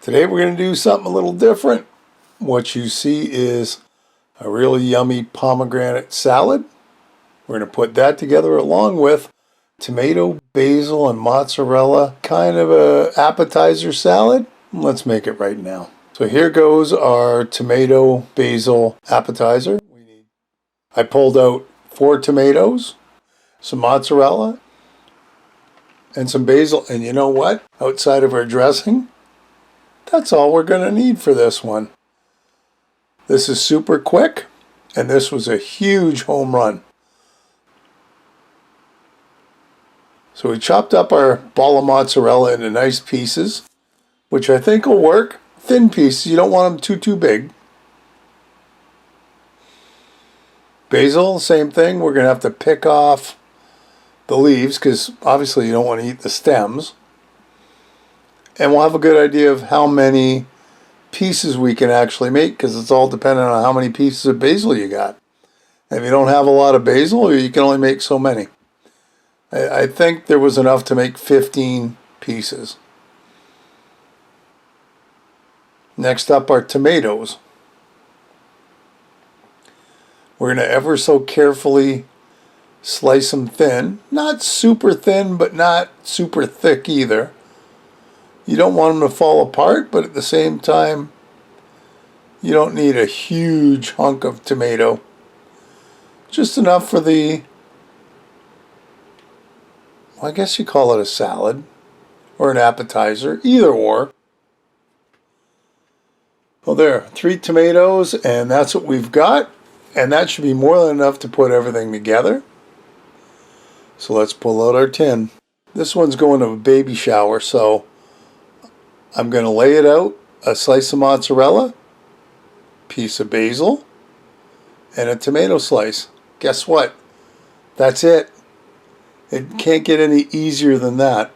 Today we're going to do something a little different. What you see is a really yummy pomegranate salad. We're going to put that together along with tomato, basil, and mozzarella, kind of a appetizer salad. Let's make it right now. So here goes our tomato basil appetizer. I pulled out 4 tomatoes, some mozzarella, and some basil. And you know what? Outside of our dressing, that's all we're going to need for this one. This is super quick, and this was a huge home run. So we chopped up our ball of mozzarella into nice pieces, which I think will work. Thin pieces, you don't want them too big. Basil, same thing. We're going to have to pick off the leaves because obviously you don't want to eat the stems. And we'll have a good idea of how many pieces we can actually make because it's all dependent on how many pieces of basil you got. And if you don't have a lot of basil, you can only make so many. I think there was enough to make 15 pieces. Next up are tomatoes. We're going to ever so carefully slice them thin. Not super thin, but not super thick either. You don't want them to fall apart, but at the same time, you don't need a huge hunk of tomato. Just enough for the, well, I guess you call it a salad or an appetizer, either or. Well, there, 3 tomatoes, and that's what we've got. And that should be more than enough to put everything together. So let's pull out our tin. This one's going to a baby shower, so I'm going to lay it out, a slice of mozzarella, piece of basil, and a tomato slice. Guess what? That's it. It can't get any easier than that.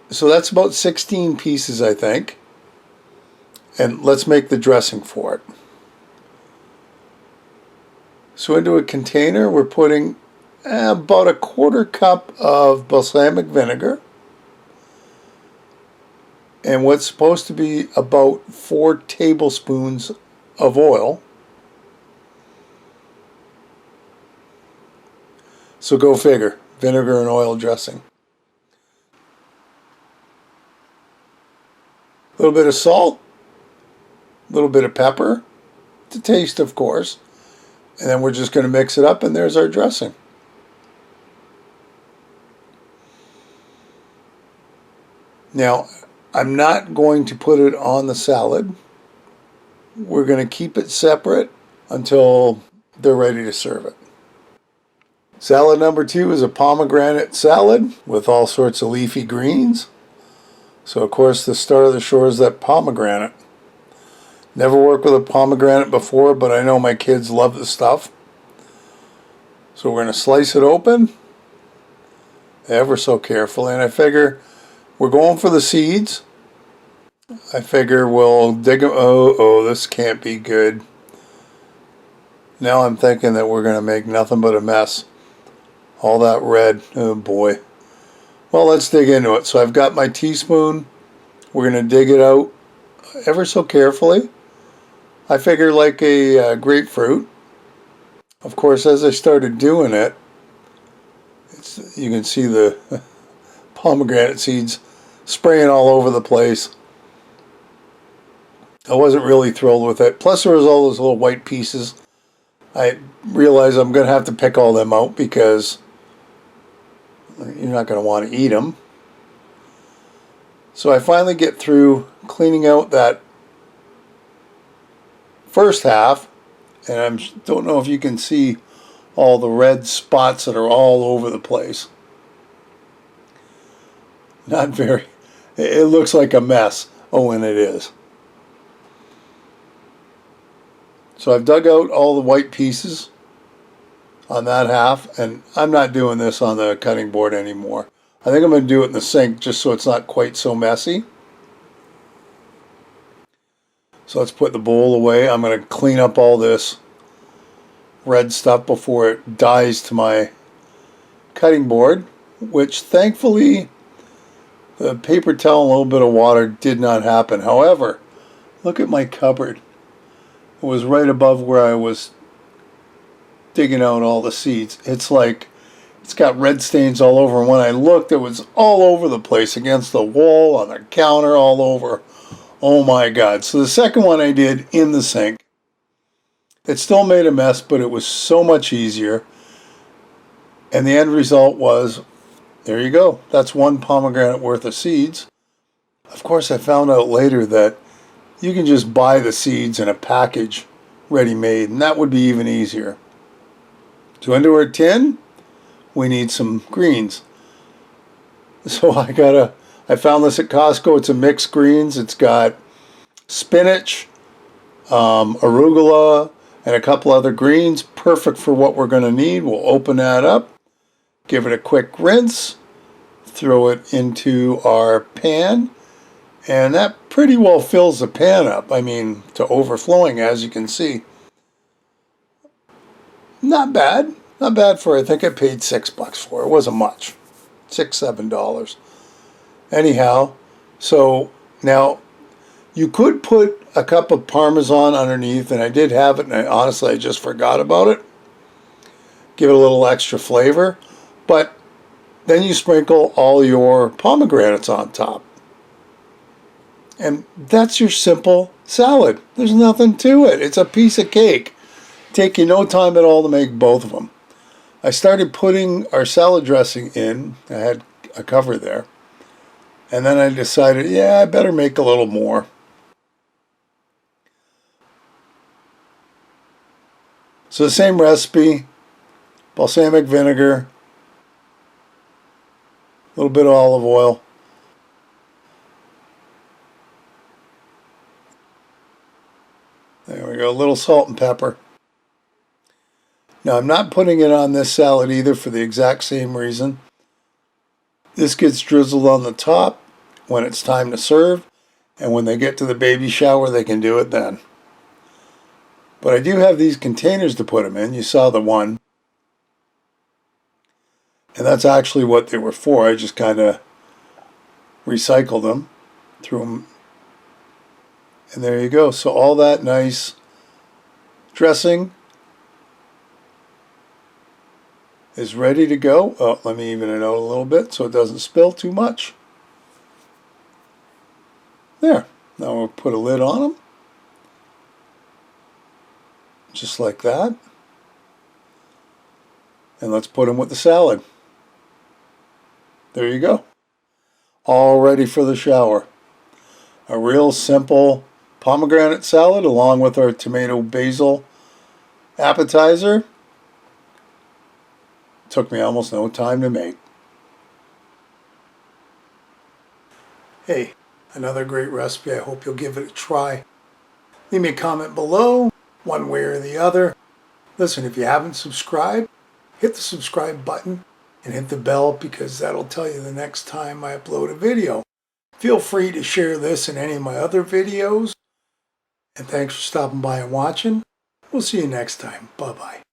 So that's about 16 pieces, I think. And let's make the dressing for it. So into a container, we're putting about a 1/4 cup of balsamic vinegar. And what's supposed to be about 4 tablespoons of oil. So go figure, vinegar and oil dressing. A little bit of salt, a little bit of pepper, to taste of course. And then we're just going to mix it up and there's our dressing. Now, I'm not going to put it on the salad. We're going to keep it separate until they're ready to serve it. Salad number 2 is a pomegranate salad with all sorts of leafy greens. So of course the star of the show is that pomegranate. Never worked with a pomegranate before, but I know my kids love the stuff. So we're going to slice it open ever so carefully, and I figure we're going for the seeds. I figure we'll dig them. Oh, this can't be good. Now I'm thinking that we're going to make nothing but a mess. All that red. Oh boy. Well, let's dig into it. So I've got my teaspoon. We're going to dig it out ever so carefully. I figure like a grapefruit. Of course, as I started doing it, you can see the pomegranate seeds spraying all over the place. I wasn't really thrilled with it. Plus there was all those little white pieces. I realize I'm going to have to pick all them out because you're not going to want to eat them. So I finally get through cleaning out that first half, and I don't know if you can see all the red spots that are all over the place. Not very. It looks like a mess. Oh, and it is. So I've dug out all the white pieces on that half, and I'm not doing this on the cutting board anymore. I think I'm going to do it in the sink just so it's not quite so messy. So let's put the bowl away. I'm going to clean up all this red stuff before it dies to my cutting board, which thankfully The paper towel and a little bit of water did not happen. However, look at my cupboard. It was right above where I was digging out all the seeds. It's like it's got red stains all over. And when I looked, it was all over the place, against the wall, on the counter, all over. Oh my God. So the second one I did in the sink. It still made a mess, but it was so much easier. And the end result was, there you go. That's one pomegranate worth of seeds. Of course, I found out later that you can just buy the seeds in a package ready-made, and that would be even easier. To into our tin, we need some greens. So I found this at Costco. It's a mixed greens. It's got spinach, arugula, and a couple other greens. Perfect for what we're going to need. We'll open that up, give it a quick rinse, throw it into our pan, and that pretty well fills the pan up. I mean, to overflowing, as you can see. Not bad. Not bad for, I think I paid $6 for it. It wasn't much. $6, $7. Anyhow, so now you could put a cup of Parmesan underneath, and I did have it, and honestly I just forgot about it. Give it a little extra flavor, but then you sprinkle all your pomegranates on top. And that's your simple salad. There's nothing to it. It's a piece of cake. Take you no time at all to make both of them. I started putting our salad dressing in. I had a cover there. And then I decided, yeah, I better make a little more. So the same recipe, balsamic vinegar, a little bit of olive oil. There we go, a little salt and pepper. Now I'm not putting it on this salad either for the exact same reason. This gets drizzled on the top when it's time to serve, and when they get to the baby shower they can do it then. But I do have these containers to put them in. You saw the one. And that's actually what they were for. I just kind of recycled them, threw them, and there you go. So all that nice dressing is ready to go. Oh, let me even it out a little bit so it doesn't spill too much. There. Now we'll put a lid on them. Just like that. And let's put them with the salad. There you go. All ready for the shower. A real simple pomegranate salad along with our tomato basil appetizer. Took me almost no time to make. Hey, another great recipe. I hope you'll give it a try. Leave me a comment below, one way or the other. Listen, if you haven't subscribed, hit the subscribe button and hit the bell, because that'll tell you the next time I upload a video. Feel free to share this and any of my other videos. And thanks for stopping by and watching. We'll see you next time. Bye-bye.